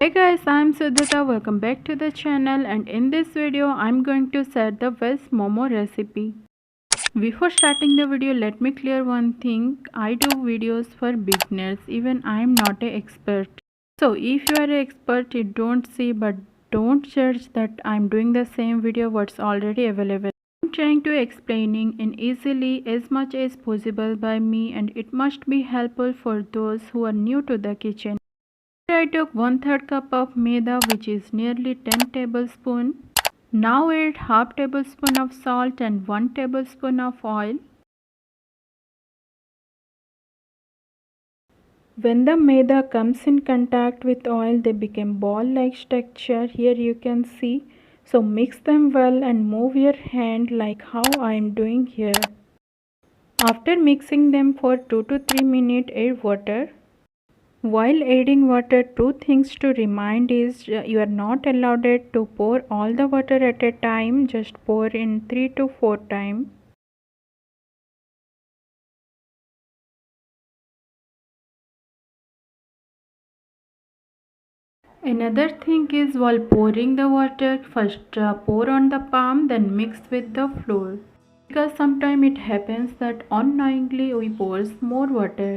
Hey guys, I'm Siddhartha. Welcome back to the channel, and in this video I'm going to set the best momo recipe. Before starting the video, let me clear one thing. I do videos for beginners, even I'm not an expert. So if you are an expert, you don't see but don't judge that I'm doing the same video what's already available. I'm trying to explaining in easily as much as possible by me, and it must be helpful for those who are new to the kitchen. I took 1/3 cup of maida, which is nearly 10 tablespoons. Now add half tablespoon of salt and 1 tablespoon of oil. When the maida comes in contact with oil, they become ball-like structure. Here you can see. So mix them well and move your hand like how I am doing here. After mixing them for 2 to 3 minutes, add water. While adding water, two things to remind is you are not allowed to pour all the water at a time, just pour in 3 to 4 times. Another thing is while pouring the water, first pour on the palm, then mix with the flour. Because sometimes it happens that unknowingly we pour more water.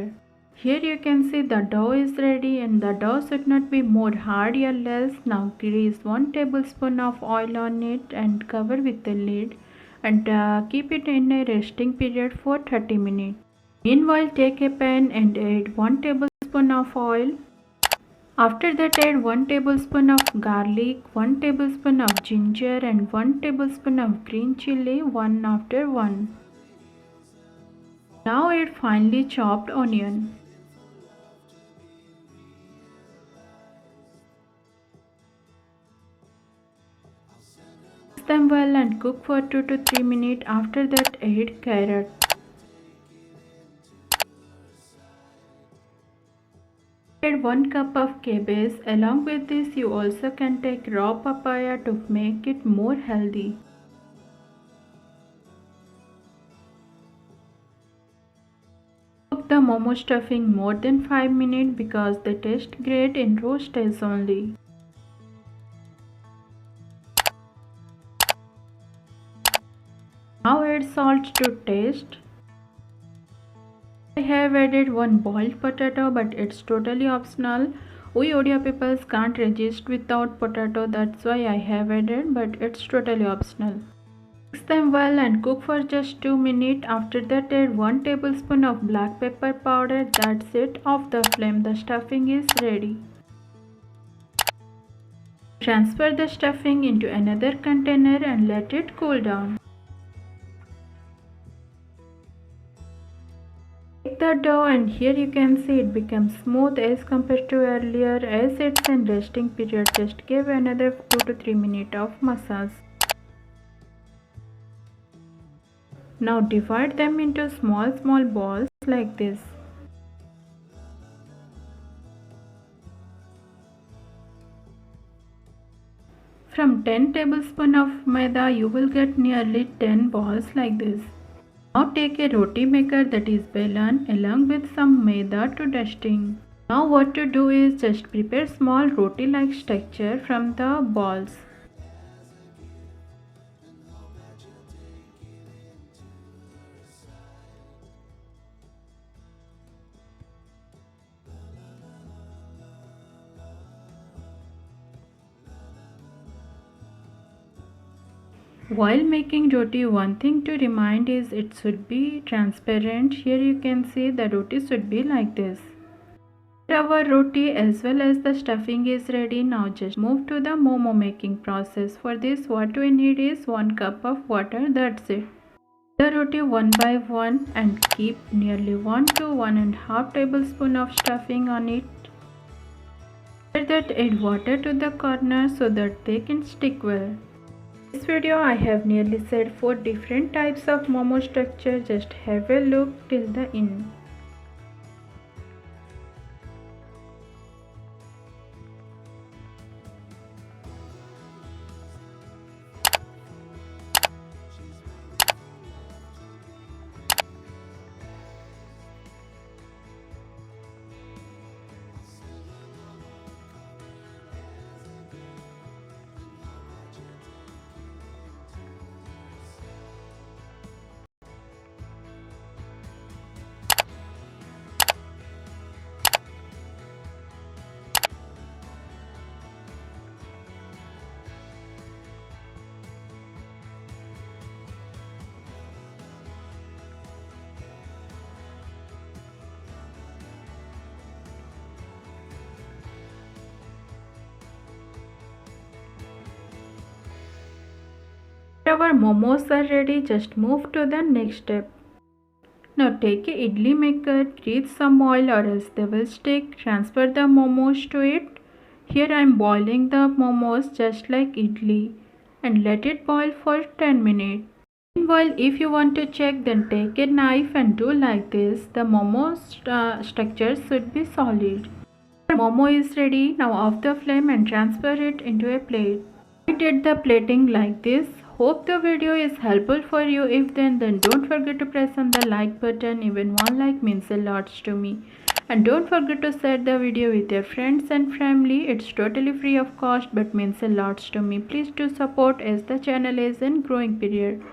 Here you can see the dough is ready, and the dough should not be more hard or less. Now grease 1 tablespoon of oil on it and cover with the lid, and keep it in a resting period for 30 minutes. Meanwhile, take a pan and add 1 tablespoon of oil. After that, add 1 tablespoon of garlic, 1 tablespoon of ginger, and 1 tablespoon of green chili, one after one. Now add finely chopped onion. Mix them well and cook for 2 to 3 minutes. After that, add carrot. Add 1 cup of cabbage. Along with this, you also can take raw papaya to make it more healthy. Cook the momo stuffing more than 5 minutes because they taste great in raw stage only. Now add salt to taste. I have added 1 boiled potato, but it's totally optional. We Odia people can't resist without potato, that's why I have added, but it's totally optional. Mix them well and cook for just 2 minutes. After that, add 1 tablespoon of black pepper powder. That's it. Off the flame. The stuffing is ready. Transfer the stuffing into another container and let it cool down. Take the dough, and here you can see it becomes smooth as compared to earlier. As it's in resting period, just give another 2 to 3 minutes of massage. Now divide them into small balls like this. From 10 tablespoons of maida, you will get nearly 10 balls like this. Now take a roti maker, that is belan, along with some maida to dusting. Now what to do is just prepare small roti like structure from the balls. While making roti, one thing to remind is it should be transparent. Here you can see the roti should be like this. Our roti as well as the stuffing is ready. Now just move to the momo making process. For this, what we need is 1 cup of water, that's it. The roti one by one and keep nearly 1 to 1.5 tablespoon of stuffing on it. After that, add water to the corners so that they can stick well. In this video, I have nearly said 4 different types of momo structure. Just have a look till the end. our momos are ready, just move to the next step. Now take a idli maker, grease some oil or else they will stick, transfer the momos to it. Here I am boiling the momos just like idli and let it boil for 10 minutes. Meanwhile, if you want to check, then take a knife and do like this. The momo structure should be solid. Momo is ready. Now off the flame and transfer it into a plate. I did the plating like this. Hope the video is helpful for you. If then don't forget to press on the like button. Even one like means a lot to me. And don't forget to share the video with your friends and family. It's totally free of cost but means a lot to me. Please do support as the channel is in growing period.